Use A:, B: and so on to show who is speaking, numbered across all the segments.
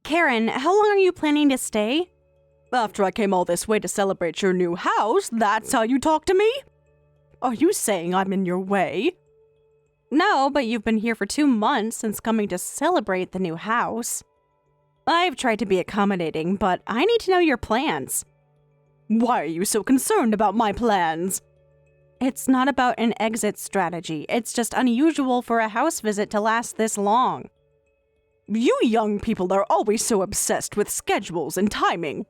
A: Karen, how long are you planning to stay? After I came all this way to celebrate your new house, that's how you talk to me? Are you saying I'm in your way? No, but you've been here for 2 months since coming to celebrate the new house. I've tried to be accommodating, but I need to know your plans. Why are you so concerned about my plans? It's not about an exit strategy. It's just unusual for a house visit to last this long. You young people are always so obsessed with schedules and timing.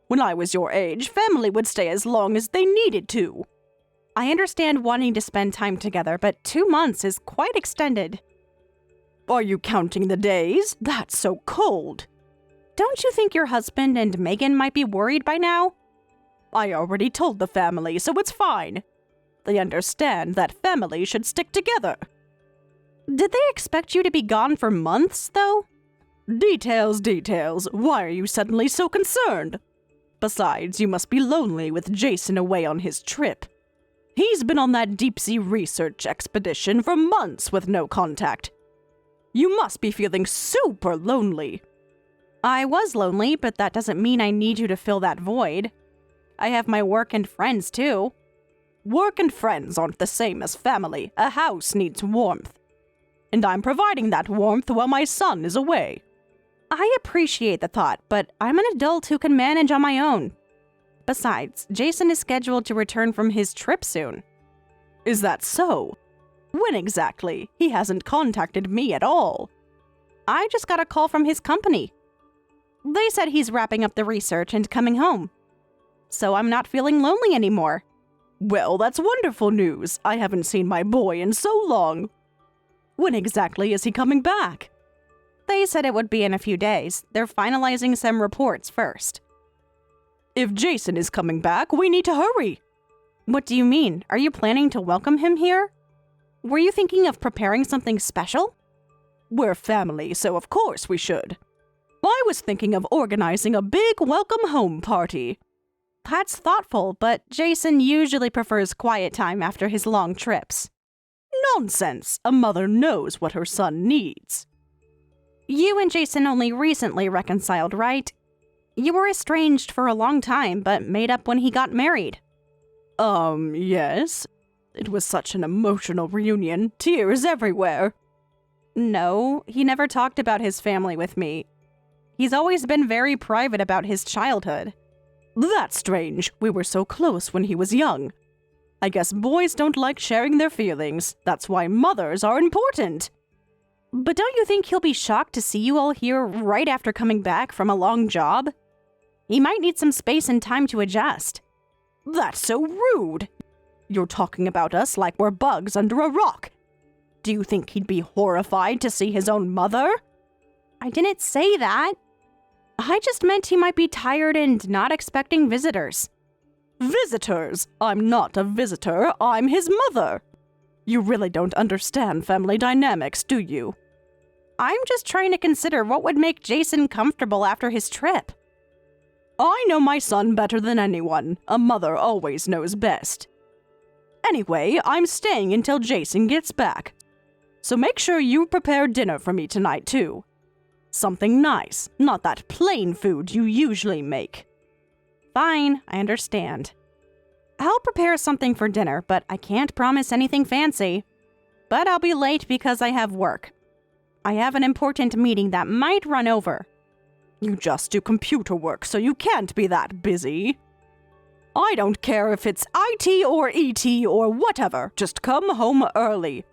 A: When I was your age, family would stay as long as they needed to. I understand wanting to spend time together, but 2 months is quite extended. Are you counting the days? That's so cold. Don't you think your husband and Megan might be worried by now? I already told the family, so it's fine. They understand that families should stick together. Did they expect you to be gone for months, though? Details. Why are you suddenly so concerned? Besides, you must be lonely with Jason away on his trip. He's been on that deep-sea research expedition for months with no contact. You must be feeling super lonely. I was lonely, but that doesn't mean I need you to fill that void. I have my work and friends, too. Work and friends aren't the same as family. A house needs warmth. And I'm providing that warmth while my son is away. I appreciate the thought, but I'm an adult who can manage on my own. Besides, Jason is scheduled to return from his trip soon. Is that so? When exactly? He hasn't contacted me at all. I just got a call from his company. They said he's wrapping up the research and coming home. So I'm not feeling lonely anymore. Well, that's wonderful news. I haven't seen my boy in so long. When exactly is he coming back? They said it would be in a few days. They're finalizing some reports first. If Jason is coming back, we need to hurry. What do you mean? Are you planning to welcome him here? Were you thinking of preparing something special? We're family, so of course we should. I was thinking of organizing a big welcome home party. That's thoughtful, but Jason usually prefers quiet time after his long trips. Nonsense! A mother knows what her son needs. You and Jason only recently reconciled, right? You were estranged for a long time, but made up when he got married. Yes. It was such an emotional reunion. Tears everywhere. No, he never talked about his family with me. He's always been very private about his childhood. That's strange. We were so close when he was young. I guess boys don't like sharing their feelings. That's why mothers are important. But don't you think he'll be shocked to see you all here right after coming back from a long job? He might need some space and time to adjust. That's so rude. You're talking about us like we're bugs under a rock. Do you think he'd be horrified to see his own mother? I didn't say that. I just meant he might be tired and not expecting visitors. Visitors? I'm not a visitor. I'm his mother. You really don't understand family dynamics, do you? I'm just trying to consider what would make Jason comfortable after his trip. I know my son better than anyone. A mother always knows best. Anyway, I'm staying until Jason gets back. So make sure you prepare dinner for me tonight, too. Something nice, not that plain food you usually make. Fine, I understand. I'll prepare something for dinner, but I can't promise anything fancy. But I'll be late because I have work. I have an important meeting that might run over. You just do computer work, so you can't be that busy. I don't care if it's IT or ET or whatever, just come home early.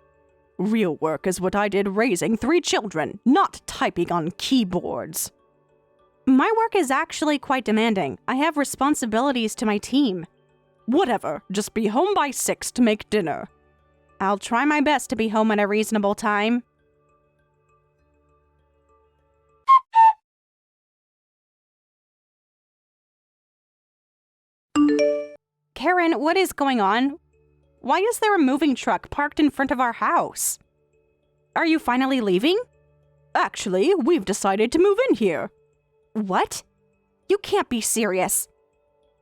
A: Real work is what I did raising 3 children, not typing on keyboards. My work is actually quite demanding. I have responsibilities to my team. Whatever, just be home by 6 to make dinner. I'll try my best to be home at a reasonable time. Karen, what is going on? Why is there a moving truck parked in front of our house? Are you finally leaving? Actually, we've decided to move in here. What? You can't be serious.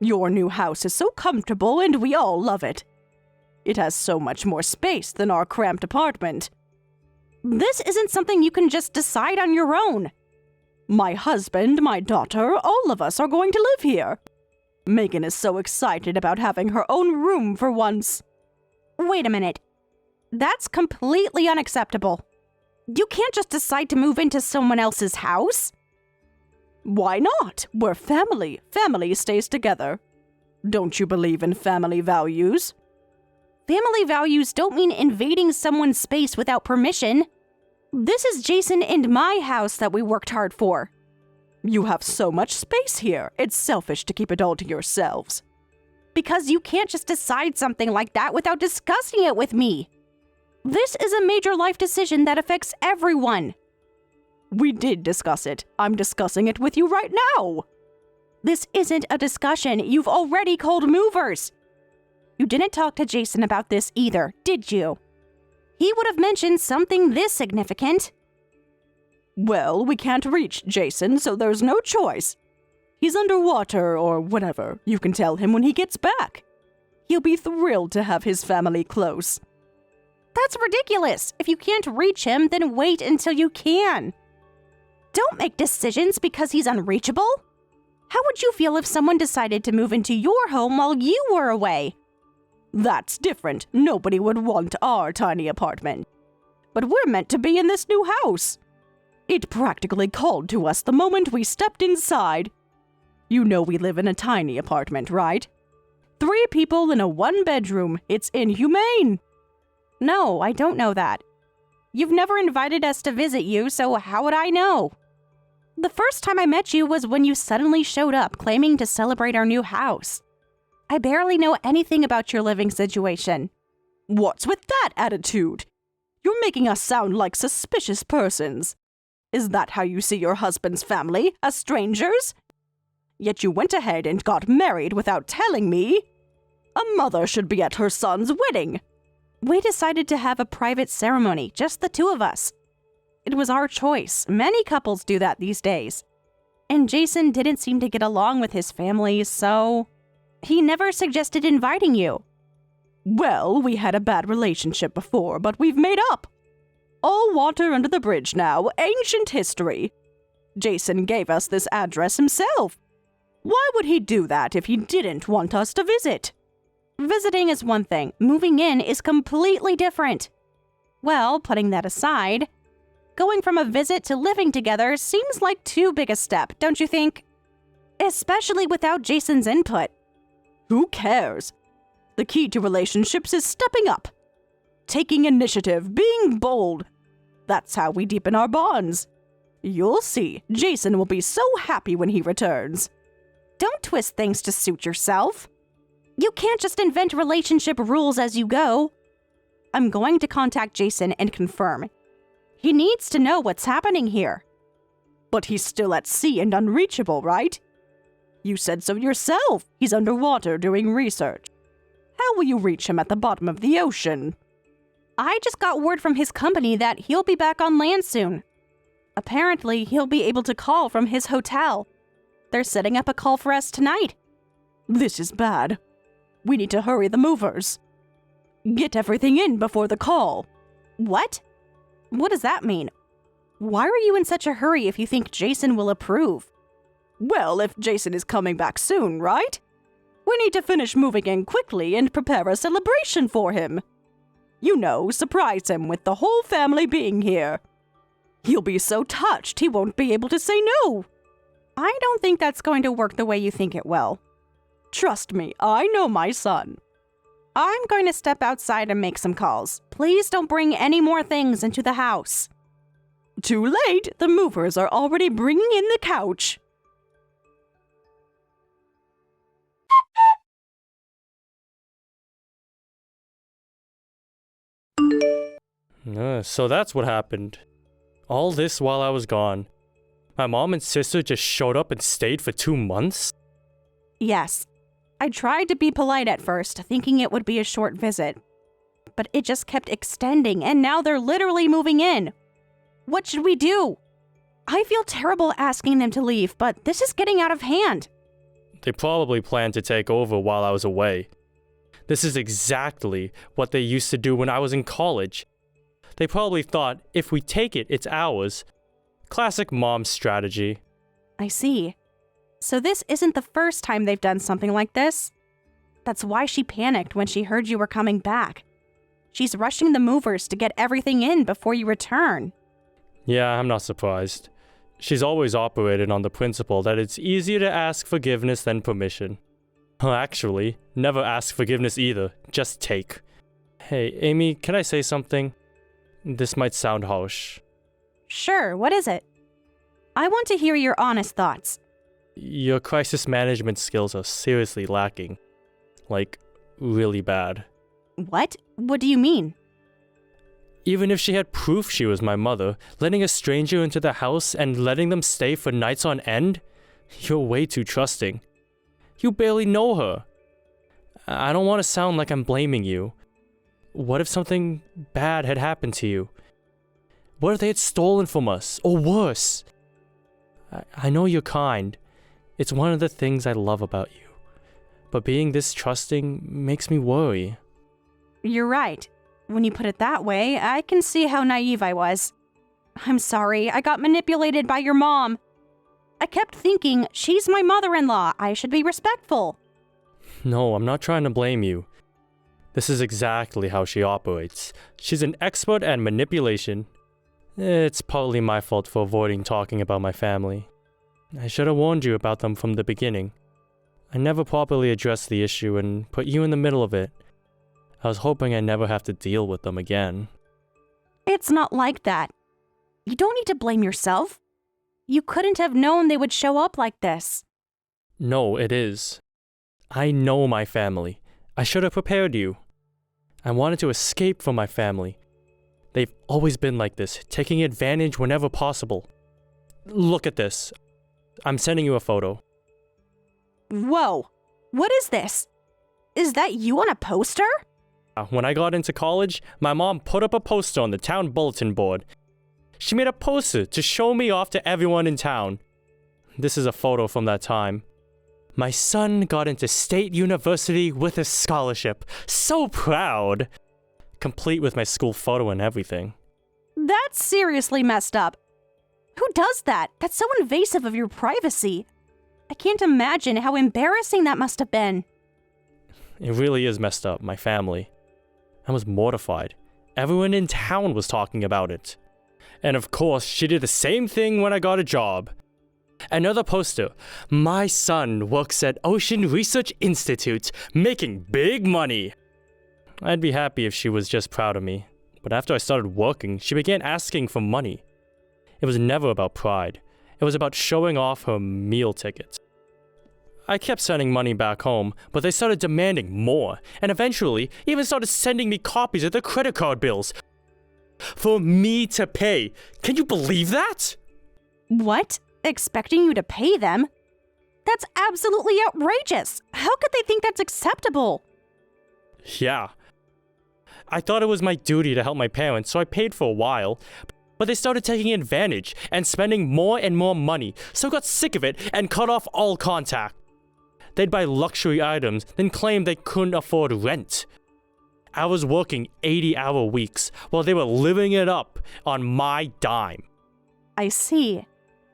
A: Your new house is so comfortable and we all love it. It has so much more space than our cramped apartment. This isn't something you can just decide on your own. My husband, my daughter, all of us are going to live here. Megan is so excited about having her own room for once.
B: Wait a minute. That's completely unacceptable. You can't just decide to move into someone else's house.
A: Why not? We're family. Family stays together. Don't you believe in family values?
B: Family values don't mean invading someone's space without permission. This is Jason and my house that we worked hard for.
A: You have so much space here. It's selfish to keep it all to yourselves.
B: Because you can't just decide something like that without discussing it with me. This is a major life decision that affects everyone.
A: We did discuss it. I'm discussing it with you right now.
B: This isn't a discussion. You've already called movers. You didn't talk to Jason about this either, did you? He would have mentioned something this significant.
A: Well, we can't reach Jason, so there's no choice. He's underwater or whatever. You can tell him when he gets back. He'll be thrilled to have his family close.
B: That's ridiculous. If you can't reach him, then wait until you can. Don't make decisions because he's unreachable. How would you feel if someone decided to move into your home while you were away?
A: That's different. Nobody would want our tiny apartment. But we're meant to be in this new house. It practically called to us the moment we stepped inside. You know we live in a tiny apartment, right? 3 people in a 1-bedroom. It's inhumane.
B: No, I don't know that. You've never invited us to visit you, so how would I know? The first time I met you was when you suddenly showed up claiming to celebrate our new house. I barely know anything about your living situation.
A: What's with that attitude? You're making us sound like suspicious persons. Is that how you see your husband's family, as strangers? Yet you went ahead and got married without telling me. A mother should be at her son's wedding.
B: We decided to have a private ceremony, just the 2 of us. It was our choice. Many couples do that these days. And Jason didn't seem to get along with his family, so he never suggested inviting you.
A: Well, we had a bad relationship before, but we've made up. All water under the bridge now, ancient history. Jason gave us this address himself. Why would he do that if he didn't want us to visit?
B: Visiting is one thing. Moving in is completely different. Well, putting that aside, going from a visit to living together seems like too big a step, don't you think? Especially without Jason's input.
A: Who cares? The key to relationships is stepping up. Taking initiative, being bold. That's how we deepen our bonds. You'll see, Jason will be so happy when he returns.
B: Don't twist things to suit yourself. You can't just invent relationship rules as you go. I'm going to contact Jason and confirm. He needs to know what's happening here.
A: But he's still at sea and unreachable, right? You said so yourself. He's underwater doing research. How will you reach him at the bottom of the ocean?
B: I just got word from his company that he'll be back on land soon. Apparently, he'll be able to call from his hotel. They're setting up a call for us tonight.
A: This is bad. We need to hurry the movers. Get everything in before the call.
B: What? What does that mean? Why are you in such a hurry if you think Jason will approve?
A: Well, if Jason is coming back soon, right? We need to finish moving in quickly and prepare a celebration for him. You know, surprise him with the whole family being here. He'll be so touched he won't be able to say no.
B: I don't think that's going to work the way you think it will.
A: Trust me, I know my son.
B: I'm going to step outside and make some calls. Please don't bring any more things into the house.
A: Too late. The movers are already bringing in the couch.
C: So that's what happened. All this while I was gone. My mom and sister just showed up and stayed for 2 months?
B: Yes. I tried to be polite at first, thinking it would be a short visit. But it just kept extending, and now they're literally moving in. What should we do? I feel terrible asking them to leave, but this is getting out of hand.
C: They probably planned to take over while I was away. This is exactly what they used to do when I was in college. They probably thought, if we take it, it's ours. Classic mom strategy.
B: I see. So this isn't the first time they've done something like this? That's why she panicked when she heard you were coming back. She's rushing the movers to get everything in before you return.
C: Yeah, I'm not surprised. She's always operated on the principle that it's easier to ask forgiveness than permission. Well, actually, never ask forgiveness either, just take. Hey, Amy, can I say something? This might sound harsh.
B: Sure, what is it? I want to hear your honest thoughts.
C: Your crisis management skills are seriously lacking. Like, really bad.
B: What? What do you mean?
C: Even if she had proof she was my mother, letting a stranger into the house and letting them stay for nights on end? You're way too trusting. You barely know her. I don't want to sound like I'm blaming you. What if something bad had happened to you? What if they had stolen from us? Or worse? I know you're kind. It's one of the things I love about you. But being this trusting makes me worry.
B: You're right. When you put it that way, I can see how naive I was. I'm sorry, I got manipulated by your mom. I kept thinking, she's my mother-in-law, I should be respectful.
C: No, I'm not trying to blame you. This is exactly how she operates. She's an expert at manipulation. It's partly my fault for avoiding talking about my family. I should have warned you about them from the beginning. I never properly addressed the issue and put you in the middle of it. I was hoping I never have to deal with them again.
B: It's not like that. You don't need to blame yourself. You couldn't have known they would show up like this.
C: No, it is. I know my family. I should have prepared you. I wanted to escape from my family. They've always been like this, taking advantage whenever possible. Look at this. I'm sending you a photo.
B: Whoa, what is this? Is that you on a poster?
C: When I got into college, my mom put up a poster on the town bulletin board. She made a poster to show me off to everyone in town. This is a photo from that time. My son got into State University with a scholarship. So proud! Complete with my school photo and everything.
B: That's seriously messed up. Who does that? That's so invasive of your privacy. I can't imagine how embarrassing that must have been.
C: It really is messed up, my family. I was mortified. Everyone in town was talking about it. And of course, she did the same thing when I got a job. Another poster. My son works at Ocean Research Institute, making big money. I'd be happy if she was just proud of me. But after I started working, she began asking for money. It was never about pride. It was about showing off her meal tickets. I kept sending money back home, but they started demanding more, and eventually even started sending me copies of their credit card bills for me to pay. Can you believe that?
B: What? Expecting you to pay them? That's absolutely outrageous. How could they think that's acceptable?
C: Yeah. I thought it was my duty to help my parents, so I paid for a while. But they started taking advantage and spending more and more money, so I got sick of it and cut off all contact. They'd buy luxury items, then claim they couldn't afford rent. I was working 80-hour weeks while they were living it up on my dime.
B: I see.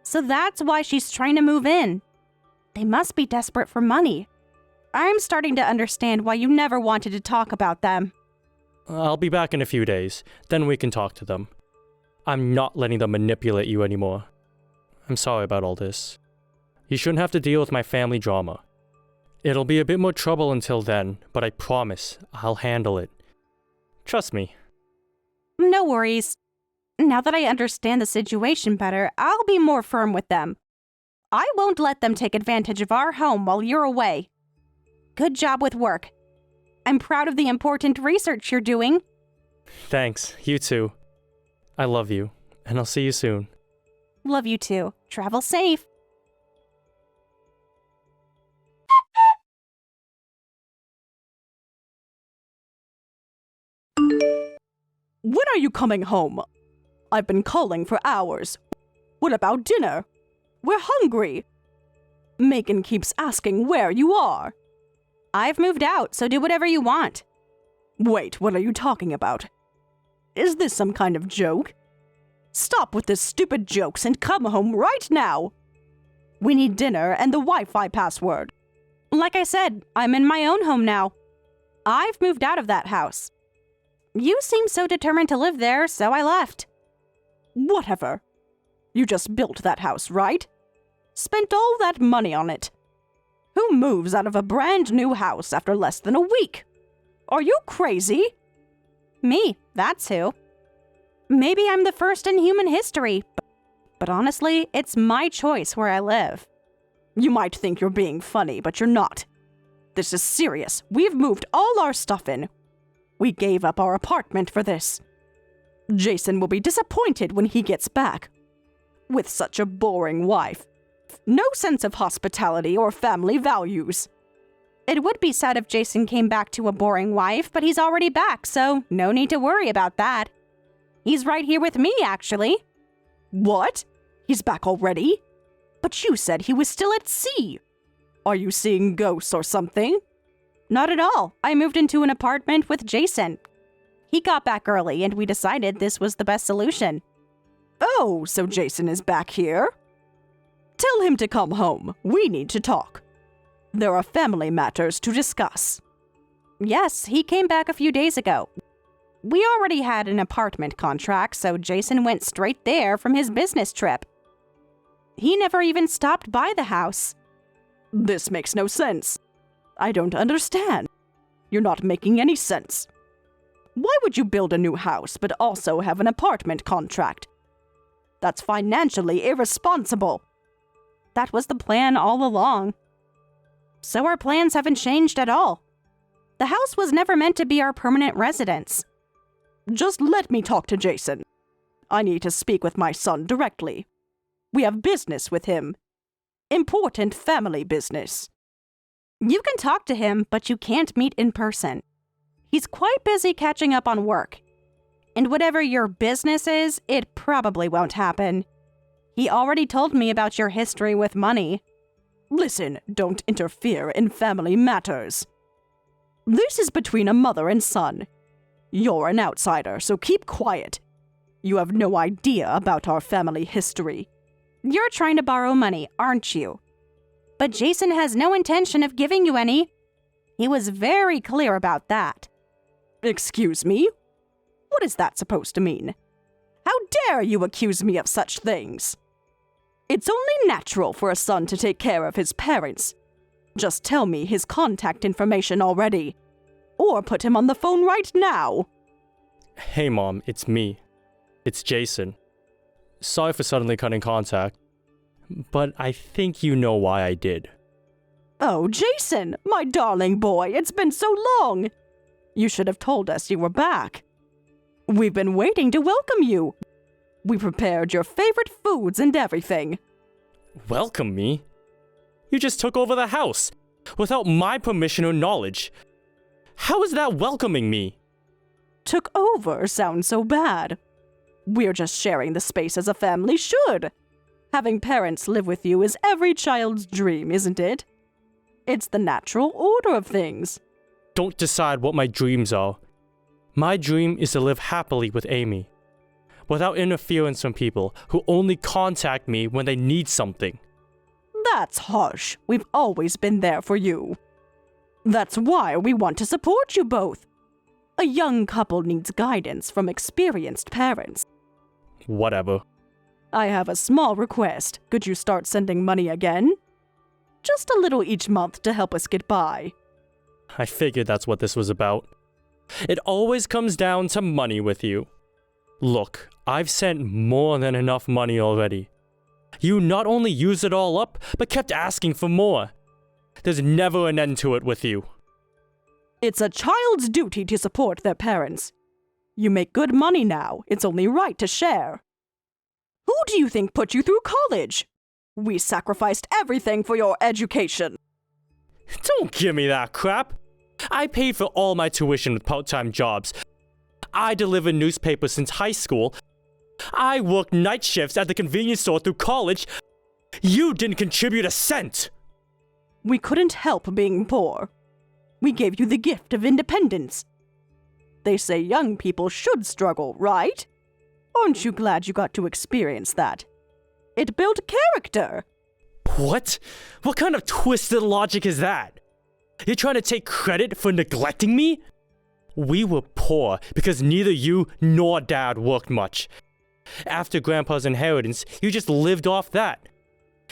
B: So that's why she's trying to move in. They must be desperate for money. I'm starting to understand why you never wanted to talk about them.
C: I'll be back in a few days, then we can talk to them. I'm not letting them manipulate you anymore. I'm sorry about all this. You shouldn't have to deal with my family drama. It'll be a bit more trouble until then, but I promise I'll handle it. Trust me.
B: No worries. Now that I understand the situation better, I'll be more firm with them. I won't let them take advantage of our home while you're away. Good job with work. I'm proud of the important research you're doing.
C: Thanks, you too. I love you, and I'll see you soon.
B: Love you too. Travel safe.
A: When are you coming home? I've been calling for hours. What about dinner? We're hungry. Megan keeps asking where you are.
B: I've moved out, so do whatever you want.
A: Wait, what are you talking about? Is this some kind of joke? Stop with the stupid jokes and come home right now. We need dinner and the Wi-Fi password.
B: Like I said, I'm in my own home now. I've moved out of that house. You seem so determined to live there, so I left.
A: Whatever. You just built that house, right? Spent all that money on it. Who moves out of a brand new house after less than a week? Are you crazy?
B: Me, that's who. Maybe I'm the first in human history, but honestly, it's my choice where I live.
A: You might think you're being funny, but you're not. This is serious. We've moved all our stuff in. We gave up our apartment for this. Jason will be disappointed when he gets back. With such a boring wife. No sense of hospitality or family values.
B: It would be sad if Jason came back to a boring wife, but he's already back, so no need to worry about that. He's right here with me, actually.
A: What? He's back already? But you said he was still at sea. Are you seeing ghosts or something?
B: Not at all. I moved into an apartment with Jason. He got back early, and we decided this was the best solution.
A: Oh, so Jason is back here? Tell him to come home. We need to talk. There are family matters to discuss.
B: Yes, he came back a few days ago. We already had an apartment contract, so Jason went straight there from his business trip. He never even stopped by the house.
A: This makes no sense. I don't understand. You're not making any sense. Why would you build a new house but also have an apartment contract? That's financially irresponsible.
B: That was the plan all along. So our plans haven't changed at all. The house was never meant to be our permanent residence.
A: Just let me talk to Jason. I need to speak with my son directly. We have business with him. Important family business.
B: You can talk to him, but you can't meet in person. He's quite busy catching up on work. And whatever your business is, it probably won't happen. He already told me about your history with money.
A: Listen, don't interfere in family matters. This is between a mother and son. You're an outsider, so keep quiet. You have no idea about our family history.
B: You're trying to borrow money, aren't you? But Jason has no intention of giving you any. He was very clear about that.
A: Excuse me? What is that supposed to mean? How dare you accuse me of such things? It's only natural for a son to take care of his parents. Just tell me his contact information already. Or put him on the phone right now.
C: Hey Mom, it's me. It's Jason. Sorry for suddenly cutting contact, but I think you know why I did.
A: Oh, Jason, my darling boy, it's been so long. You should have told us you were back. We've been waiting to welcome you. We prepared your favorite foods and everything.
C: Welcome me? You just took over the house, without my permission or knowledge. How is that welcoming me?
A: Took over sounds so bad. We're just sharing the space as a family should. Having parents live with you is every child's dream, isn't it? It's the natural order of things.
C: Don't decide what my dreams are. My dream is to live happily with Amy, without interference from people who only contact me when they need something.
A: That's harsh. We've always been there for you. That's why we want to support you both. A young couple needs guidance from experienced parents.
C: Whatever.
A: I have a small request. Could you start sending money again? Just a little each month to help us get by.
C: I figured that's what this was about. It always comes down to money with you. Look, I've sent more than enough money already. You not only used it all up, but kept asking for more. There's never an end to it with you.
A: It's a child's duty to support their parents. You make good money now. It's only right to share. Who do you think put you through college? We sacrificed everything for your education.
C: Don't give me that crap. I paid for all my tuition with part-time jobs. I delivered newspapers since high school. I worked night shifts at the convenience store through college. You didn't contribute a cent.
A: We couldn't help being poor. We gave you the gift of independence. They say young people should struggle, right? Aren't you glad you got to experience that? It built character.
C: What? What kind of twisted logic is that? You're trying to take credit for neglecting me? We were poor because neither you nor Dad worked much. After Grandpa's inheritance, you just lived off that.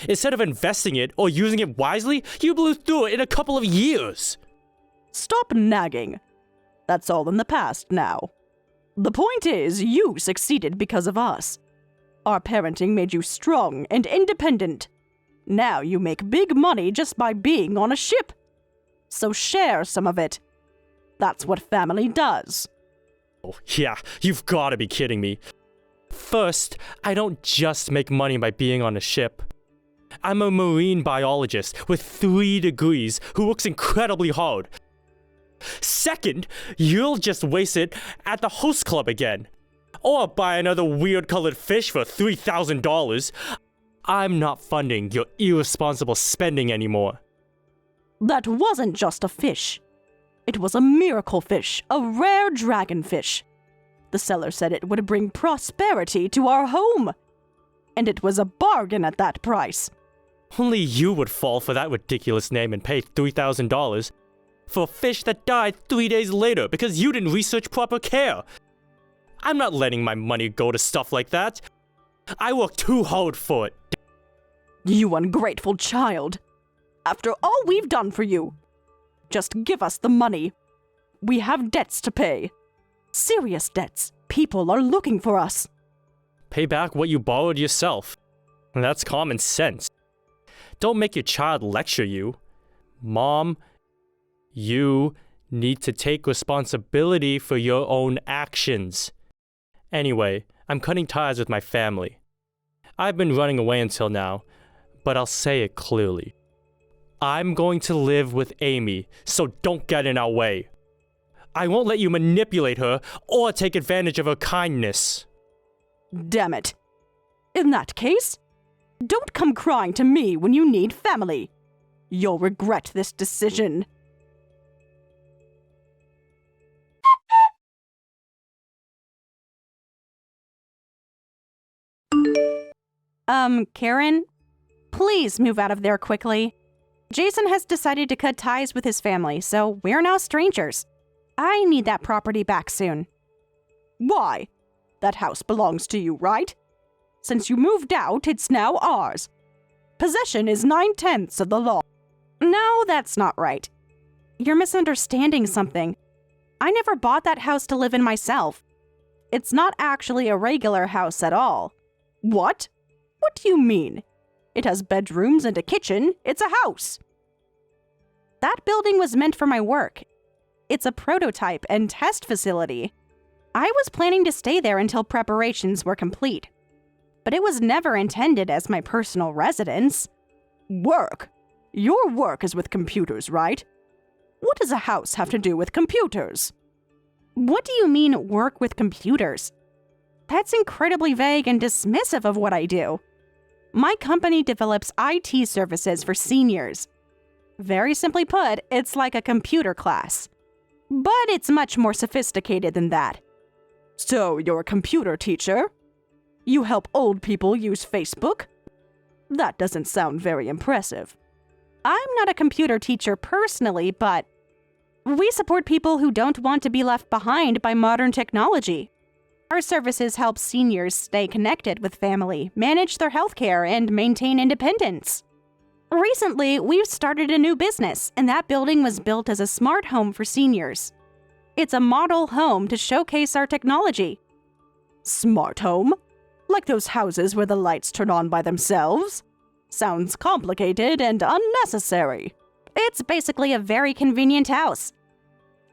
C: Instead of investing it or using it wisely, you blew through it in a couple of years.
A: Stop nagging. That's all in the past now. The point is, you succeeded because of us. Our parenting made you strong and independent. Now you make big money just by being on a ship. So share some of it. That's what family does.
C: Oh, yeah, you've got to be kidding me. First, I don't just make money by being on a ship. I'm a marine biologist with 3 degrees who works incredibly hard. Second, you'll just waste it at the host club again. Or buy another weird colored fish for $3,000. I'm not funding your irresponsible spending anymore.
A: That wasn't just a fish. It was a miracle fish, a rare dragonfish. The seller said it would bring prosperity to our home. And it was a bargain at that price.
C: Only you would fall for that ridiculous name and pay $3,000 for a fish that died 3 days later because you didn't research proper care. I'm not letting my money go to stuff like that. I worked too hard for it.
A: You ungrateful child. After all we've done for you, just give us the money. We have debts to pay. Serious debts. People are looking for us.
C: Pay back what you borrowed yourself. That's common sense. Don't make your child lecture you. Mom, you need to take responsibility for your own actions. Anyway, I'm cutting ties with my family. I've been running away until now, but I'll say it clearly. I'm going to live with Amy, so don't get in our way. I won't let you manipulate her or take advantage of her kindness.
A: Damn it. In that case, don't come crying to me when you need family. You'll regret this decision.
B: Karen? Please move out of there quickly. Jason has decided to cut ties with his family, so we're now strangers. I need that property back soon.
A: Why? That house belongs to you, right? Since you moved out, it's now ours. Possession is 9/10 of the law.
B: No, that's not right. You're misunderstanding something. I never bought that house to live in myself. It's not actually a regular house at all.
A: What? What do you mean? It has bedrooms and a kitchen. It's a house.
B: That building was meant for my work. It's a prototype and test facility. I was planning to stay there until preparations were complete. But it was never intended as my personal residence.
A: Work? Your work is with computers, right? What does a house have to do with computers?
B: What do you mean, work with computers? That's incredibly vague and dismissive of what I do. My company develops IT services for seniors. Very simply put, it's like a computer class. But it's much more sophisticated than that.
A: So you're a computer teacher? You help old people use Facebook? That doesn't sound very impressive.
B: I'm not a computer teacher personally, but we support people who don't want to be left behind by modern technology. Our services help seniors stay connected with family, manage their healthcare, and maintain independence. Recently, we've started a new business, and that building was built as a smart home for seniors. It's a model home to showcase our technology.
A: Smart home? Like those houses where the lights turn on by themselves? Sounds complicated and unnecessary.
B: It's basically a very convenient house.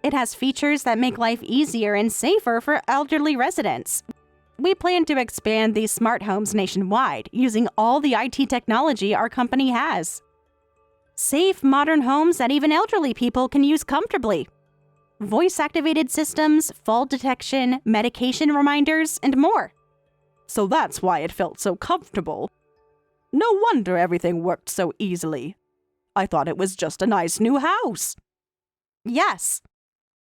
B: It has features that make life easier and safer for elderly residents. We plan to expand these smart homes nationwide using all the IT technology our company has. Safe, modern homes that even elderly people can use comfortably. Voice-activated systems, fall detection, medication reminders, and more.
A: So that's why it felt so comfortable. No wonder everything worked so easily. I thought it was just a nice new house.
B: Yes.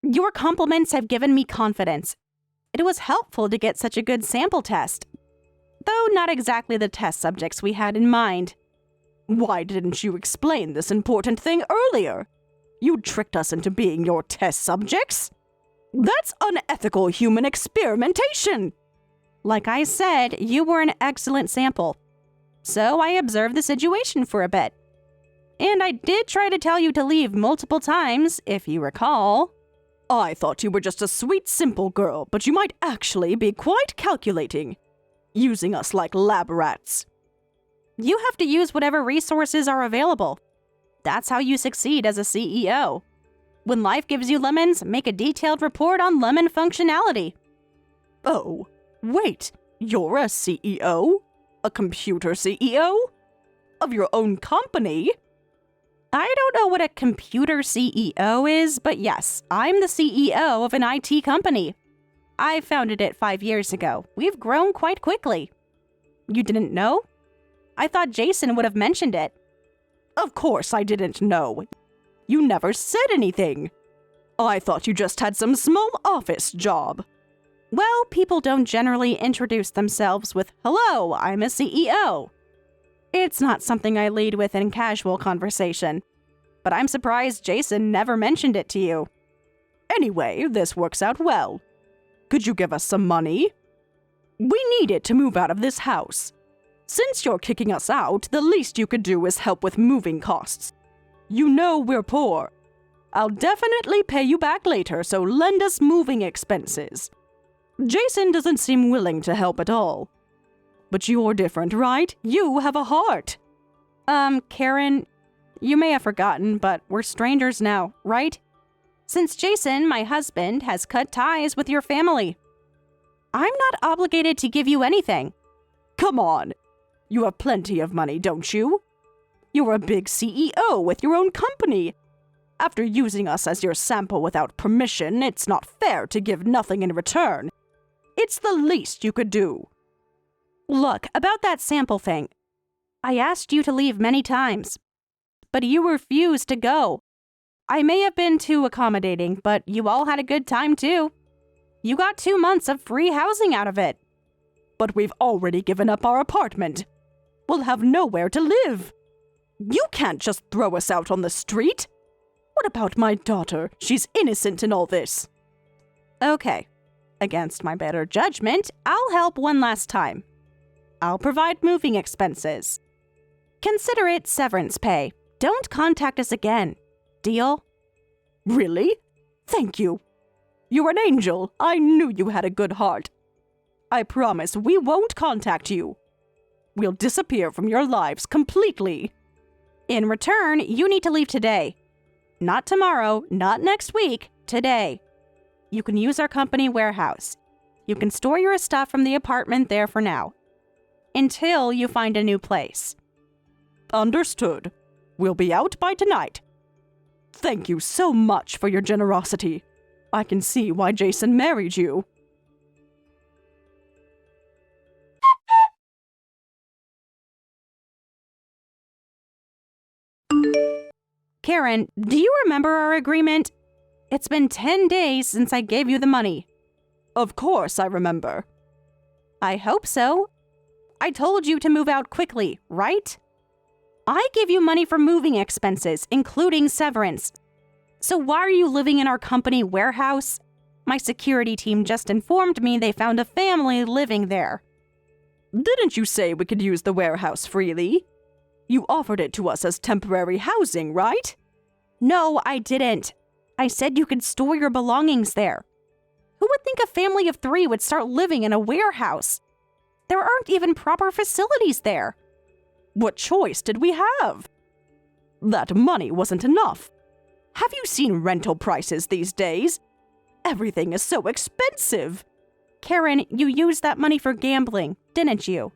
B: Your compliments have given me confidence. It was helpful to get such a good sample test, though not exactly the test subjects we had in mind.
A: Why didn't you explain this important thing earlier? You tricked us into being your test subjects? That's unethical human experimentation!
B: Like I said, you were an excellent sample. So I observed the situation for a bit. And I did try to tell you to leave multiple times, if you recall.
A: I thought you were just a sweet, simple girl, but you might actually be quite calculating, using us like lab rats.
B: You have to use whatever resources are available. That's how you succeed as a CEO. When life gives you lemons, make a detailed report on lemon functionality.
A: Oh, wait, you're a CEO? A computer CEO? Of your own company?
B: I don't know what a computer CEO is, but yes, I'm the CEO of an IT company. I founded it 5 years ago. We've grown quite quickly. You didn't know? I thought Jason would have mentioned it.
A: Of course I didn't know. You never said anything. I thought you just had some small office job.
B: Well, people don't generally introduce themselves with, "Hello, I'm a CEO." It's not something I lead with in casual conversation. But I'm surprised Jason never mentioned it to you.
A: Anyway, this works out well. Could you give us some money? We need it to move out of this house. Since you're kicking us out, the least you could do is help with moving costs. You know we're poor. I'll definitely pay you back later, so lend us moving expenses. Jason doesn't seem willing to help at all. But you're different, right? You have a heart.
B: Karen, you may have forgotten, but we're strangers now, right? Since Jason, my husband, has cut ties with your family. I'm not obligated to give you anything.
A: Come on. You have plenty of money, don't you? You're a big CEO with your own company. After using us as your sample without permission, it's not fair to give nothing in return. It's the least you could do.
B: Look, about that sample thing. I asked you to leave many times, but you refused to go. I may have been too accommodating, but you all had a good time too. You got 2 months of free housing out of it.
A: But we've already given up our apartment. We'll have nowhere to live. You can't just throw us out on the street. What about my daughter? She's innocent in all this.
B: Okay. Against my better judgment, I'll help one last time. I'll provide moving expenses. Consider it severance pay. Don't contact us again. Deal?
A: Really? Thank you. You're an angel. I knew you had a good heart. I promise we won't contact you. We'll disappear from your lives completely.
B: In return, you need to leave today. Not tomorrow, not next week, today. You can use our company warehouse. You can store your stuff from the apartment there for now. Until you find a new place.
A: Understood. We'll be out by tonight. Thank you so much for your generosity. I can see why Jason married you.
B: Karen, do you remember our agreement? It's been 10 days since I gave you the money.
A: Of course I remember.
B: I hope so. I told you to move out quickly, right? I give you money for moving expenses, including severance. So why are you living in our company warehouse? My security team just informed me they found a family living there.
A: Didn't you say we could use the warehouse freely? You offered it to us as temporary housing, right?
B: No, I didn't. I said you could store your belongings there. Who would think a family of 3 would start living in a warehouse? There aren't even proper facilities there.
A: What choice did we have? That money wasn't enough. Have you seen rental prices these days? Everything is so expensive.
B: Karen, you used that money for gambling, didn't you?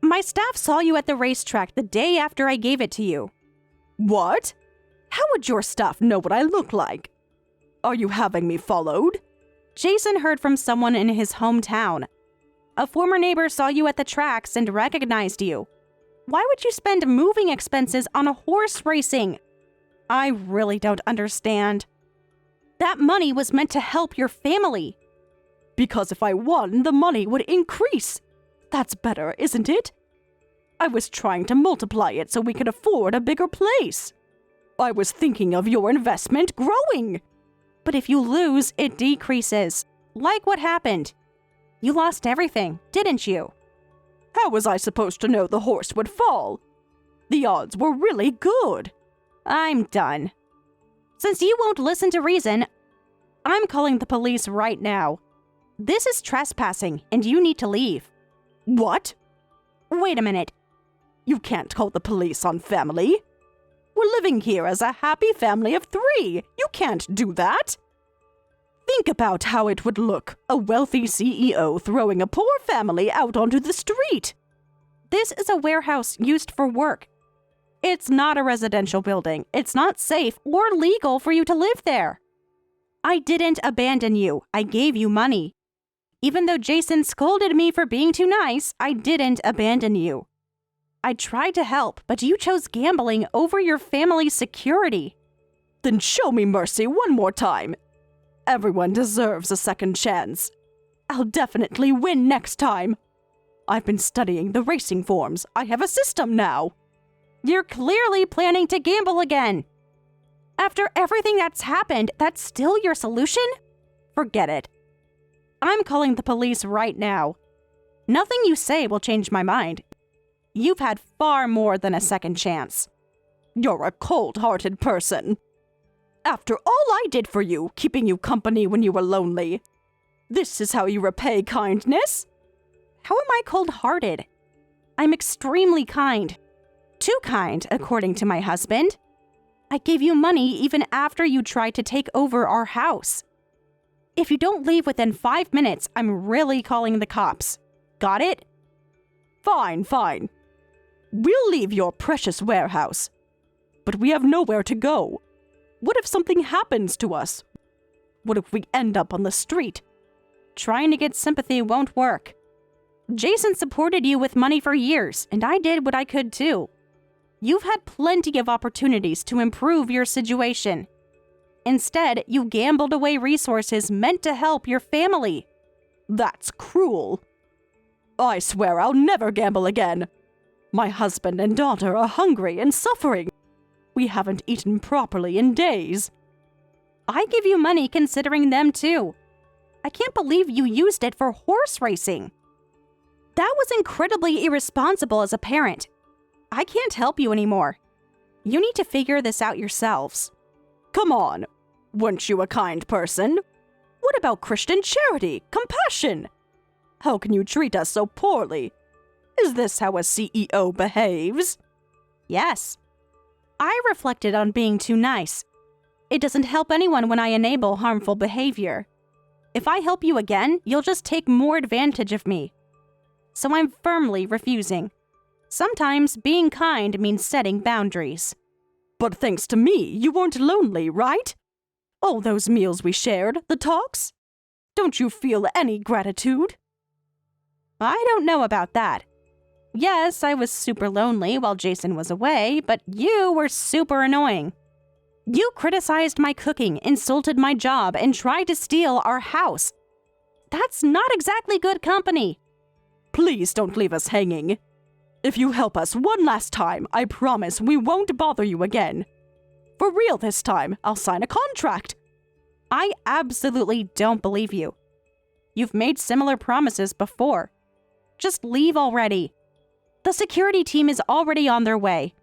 B: My staff saw you at the racetrack the day after I gave it to you.
A: What? How would your staff know what I look like? Are you having me followed?
B: Jason heard from someone in his hometown. A former neighbor saw you at the tracks and recognized you. Why would you spend moving expenses on a horse racing? I really don't understand. That money was meant to help your family.
A: Because if I won, the money would increase. That's better, isn't it? I was trying to multiply it so we could afford a bigger place. I was thinking of your investment growing.
B: But if you lose, it decreases. Like what happened. You lost everything, didn't you?
A: How was I supposed to know the horse would fall? The odds were really good.
B: I'm done. Since you won't listen to reason, I'm calling the police right now. This is trespassing, and you need to leave.
A: What?
B: Wait a minute.
A: You can't call the police on family. We're living here as a happy family of 3. You can't do that. Think about how it would look, a wealthy CEO throwing a poor family out onto the street.
B: This is a warehouse used for work. It's not a residential building. It's not safe or legal for you to live there. I didn't abandon you. I gave you money. Even though Jason scolded me for being too nice, I didn't abandon you. I tried to help, but you chose gambling over your family's security.
A: Then show me mercy one more time. Everyone deserves a second chance. I'll definitely win next time. I've been studying the racing forms. I have a system now.
B: You're clearly planning to gamble again. After everything that's happened, that's still your solution? Forget it. I'm calling the police right now. Nothing you say will change my mind. You've had far more than a second chance.
A: You're a cold-hearted person. After all I did for you, keeping you company when you were lonely. This is how you repay kindness?
B: How am I cold-hearted? I'm extremely kind. Too kind, according to my husband. I gave you money even after you tried to take over our house. If you don't leave within 5 minutes, I'm really calling the cops. Got it?
A: Fine, fine. We'll leave your precious warehouse. But we have nowhere to go. What if something happens to us? What if we end up on the street?
B: Trying to get sympathy won't work. Jason supported you with money for years, and I did what I could too. You've had plenty of opportunities to improve your situation. Instead, you gambled away resources meant to help your family.
A: That's cruel. I swear I'll never gamble again. My husband and daughter are hungry and suffering. We haven't eaten properly in days.
B: I give you money considering them too. I can't believe you used it for horse racing. That was incredibly irresponsible as a parent. I can't help you anymore. You need to figure this out yourselves.
A: Come on. Weren't you a kind person? What about Christian charity, compassion? How can you treat us so poorly? Is this how a CEO behaves?
B: Yes. I reflected on being too nice. It doesn't help anyone when I enable harmful behavior. If I help you again, you'll just take more advantage of me. So I'm firmly refusing. Sometimes being kind means setting boundaries.
A: But thanks to me, you weren't lonely, right? All those meals we shared, the talks? Don't you feel any gratitude?
B: I don't know about that. Yes, I was super lonely while Jason was away, but you were super annoying. You criticized my cooking, insulted my job, and tried to steal our house. That's not exactly good company.
A: Please don't leave us hanging. If you help us one last time, I promise we won't bother you again. For real this time, I'll sign a contract.
B: I absolutely don't believe you. You've made similar promises before. Just leave already. The security team is already on their way.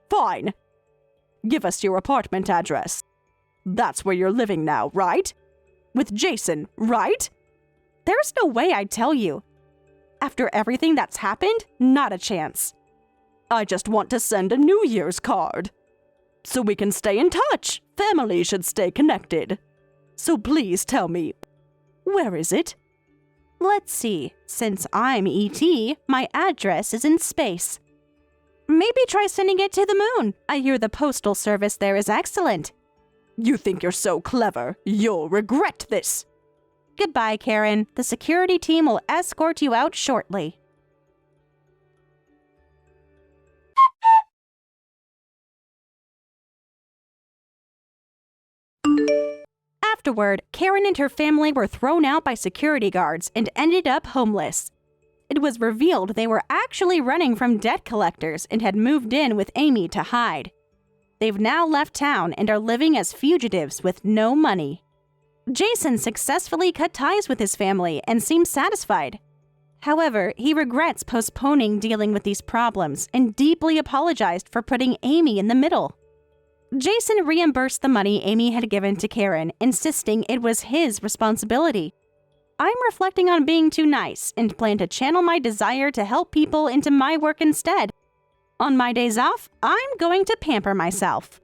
A: Fine. Give us your apartment address. That's where you're living now, right? With Jason, right?
B: There's no way I'd tell you. After everything that's happened, not a chance.
A: I just want to send a New Year's card. So we can stay in touch. Family should stay connected. So please tell me, where is it?
B: Let's see. Since I'm E.T., my address is in space. Maybe try sending it to the moon. I hear the postal service there is excellent.
A: You think you're so clever. You'll regret this.
B: Goodbye, Karen. The security team will escort you out shortly. Afterward, Karen and her family were thrown out by security guards and ended up homeless. It was revealed they were actually running from debt collectors and had moved in with Amy to hide. They've now left town and are living as fugitives with no money. Jason successfully cut ties with his family and seems satisfied. However, he regrets postponing dealing with these problems and deeply apologized for putting Amy in the middle. Jason reimbursed the money Amy had given to Karen, insisting it was his responsibility. I'm reflecting on being too nice and plan to channel my desire to help people into my work instead. On my days off, I'm going to pamper myself.